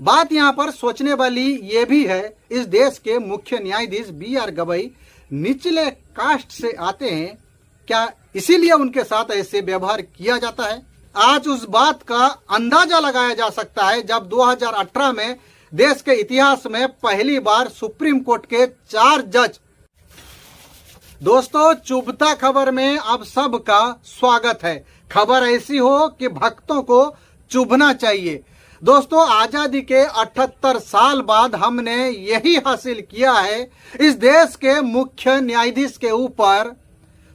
बात यहाँ पर सोचने वाली ये भी है, इस देश के मुख्य न्यायाधीश बी.आर. गवई निचले कास्ट से आते हैं, क्या इसीलिए उनके साथ ऐसे व्यवहार किया जाता है? आज उस बात का अंदाजा लगाया जा सकता है जब 2018 में देश के इतिहास में पहली बार सुप्रीम कोर्ट के 4 जज। दोस्तों, चुभता खबर में अब सबका स्वागत है। खबर ऐसी हो कि भक्तों को चुभना चाहिए। दोस्तों, आजादी के 78 साल बाद हमने यही हासिल किया है, इस देश के मुख्य न्यायाधीश के ऊपर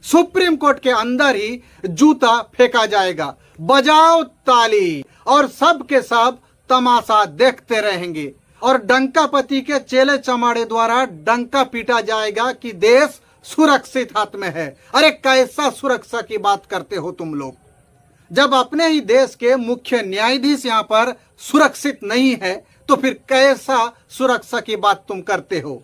सुप्रीम कोर्ट के अंदर ही जूता फेंका जाएगा। बजाओ ताली और सब के सब तमाशा देखते रहेंगे और डंकापति के चेले चमाड़े द्वारा डंका पीटा जाएगा कि देश सुरक्षित हाथ में है। अरे कैसा सुरक्षा की बात करते हो तुम लोग, जब अपने ही देश के मुख्य न्यायाधीश यहाँ पर सुरक्षित नहीं है तो फिर कैसा सुरक्षा की बात तुम करते हो?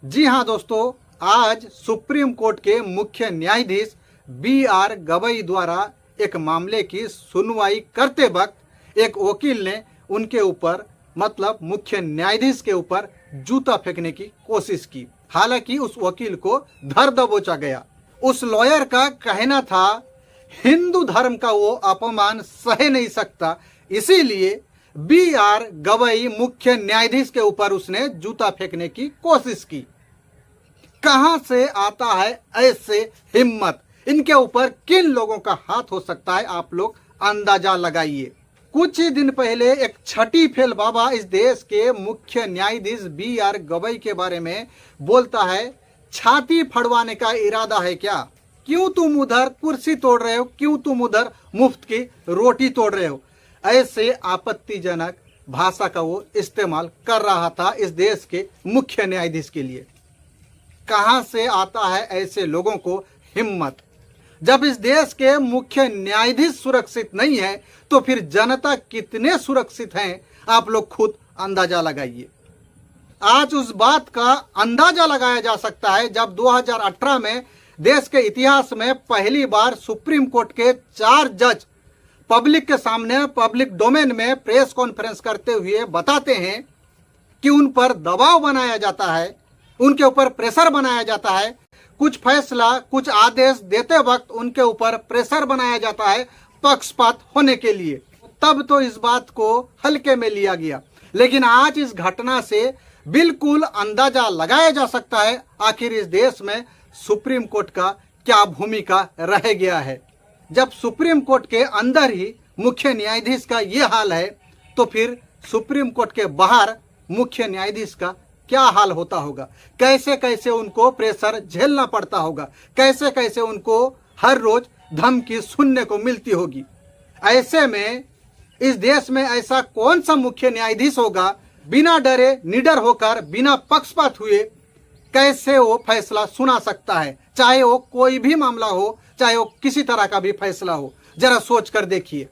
जी हाँ दोस्तों, आज सुप्रीम कोर्ट के मुख्य न्यायाधीश बी.आर. गवई द्वारा एक मामले की सुनवाई करते वक्त एक वकील ने उनके ऊपर, मतलब मुख्य न्यायाधीश के ऊपर जूता फेंकने की कोशिश की। हालांकि उस वकील को धर दबोचा गया। उस लॉयर का कहना था हिंदू धर्म का वो अपमान सह नहीं सकता, इसीलिए बी.आर. गवई मुख्य न्यायाधीश के ऊपर उसने जूता फेंकने की कोशिश की। कहां से आता है ऐसे हिम्मत? इनके ऊपर किन लोगों का हाथ हो सकता है, आप लोग अंदाजा लगाइए। कुछ ही दिन पहले एक छठी फेल बाबा इस देश के मुख्य न्यायाधीश बी.आर. गवई के बारे में बोलता है, छाती फड़वाने का इरादा है क्या? क्यों तुम उधर कुर्सी तोड़ रहे हो? क्यों तुम उधर मुफ्त की रोटी तोड़ रहे हो? ऐसे आपत्तिजनक भाषा का वो इस्तेमाल कर रहा था इस देश के मुख्य न्यायाधीश के लिए। कहां से आता है ऐसे लोगों को हिम्मत? जब इस देश के मुख्य न्यायाधीश सुरक्षित नहीं है तो फिर जनता कितने सुरक्षित हैं, आप लोग खुद अंदाजा लगाइए। आज उस बात का अंदाजा लगाया जा सकता है जब 2018 में देश के इतिहास में पहली बार सुप्रीम कोर्ट के 4 जज पब्लिक के सामने, पब्लिक डोमेन में प्रेस कॉन्फ्रेंस करते हुए बताते हैं कि उन पर दबाव बनाया जाता है, उनके ऊपर प्रेशर बनाया जाता है। कुछ फैसला, कुछ आदेश देते वक्त उनके ऊपर प्रेशर बनाया जाता है पक्षपात होने के लिए। तब तो इस बात को हल्के में लिया गया, लेकिन आज इस घटना से बिल्कुल अंदाजा लगाया जा सकता है आखिर इस देश में सुप्रीम कोर्ट का क्या भूमिका रह गया है। जब सुप्रीम कोर्ट के अंदर ही मुख्य न्यायाधीश का ये हाल है तो फिर सुप्रीम कोर्ट के बाहर मुख्य न्यायाधीश का क्या हाल होता होगा? कैसे कैसे उनको प्रेशर झेलना पड़ता होगा, कैसे कैसे उनको हर रोज धमकी सुनने को मिलती होगी। ऐसे में इस देश में ऐसा कौन सा मुख्य न्यायाधीश होगा बिना डरे, निडर होकर, बिना पक्षपात हुए कैसे वो फैसला सुना सकता है? चाहे वो कोई भी मामला हो, चाहे वो किसी तरह का भी फैसला हो, जरा सोच कर देखिए।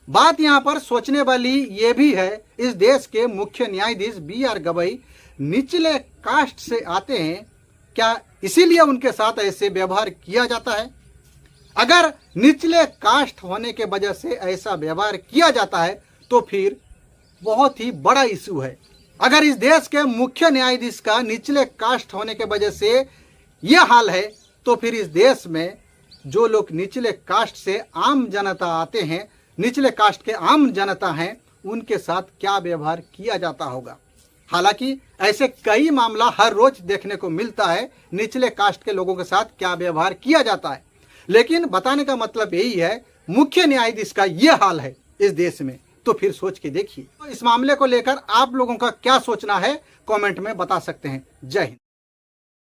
बात यहाँ पर सोचने वाली ये भी है, इस देश के मुख्य न्यायाधीश बी.आर. गवई निचले कास्ट से आते हैं, क्या इसीलिए उनके साथ ऐसे व्यवहार किया जाता है? अगर निचले कास्ट होने के वजह से ऐसा व्यवहार किया जाता है तो फिर बहुत ही बड़ा इशू है। अगर इस देश के मुख्य न्यायाधीश का निचले कास्ट होने के वजह से यह हाल है तो फिर इस देश में जो लोग निचले कास्ट से आम जनता आते हैं, निचले कास्ट के आम जनता हैं, उनके साथ क्या व्यवहार किया जाता होगा? हालांकि ऐसे कई मामला हर रोज देखने को मिलता है, निचले कास्ट के लोगों के साथ क्या व्यवहार किया जाता है, लेकिन बताने का मतलब यही है मुख्य न्यायाधीश का ये हाल है इस देश में, तो फिर सोच के देखिए। तो इस मामले को लेकर आप लोगों का क्या सोचना है, कमेंट में बता सकते हैं। जय हिंद।